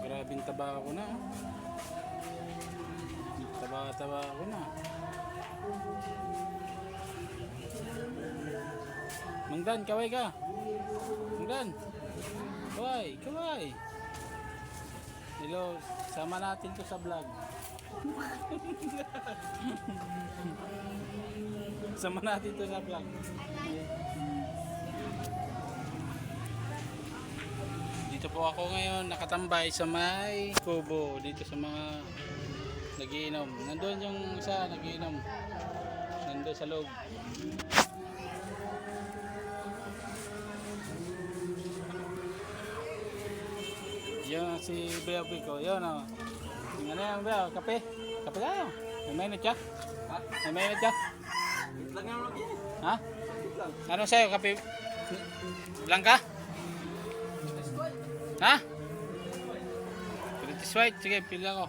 Grabing taba ako na. Taba ako na. Mangdan, kaway ka. Mangdan. Kaway. Hello, sama natin to sa vlog. Sama natin to sa vlog. Dito po ako ngayon nakatambay sa may kubo dito sa mga nagiinom. Nandoon yung isa nagiinom. Nandoon sa loob. Yan si Beo ko. Yan o. Ano yan Beo? Kape? Kape tayo. May mainit ka? Ha? May mainit ka? Lang yung lagi. Ha? Ano sa'yo? Kape? Blanca? Ha? British white? Sige, pila ko.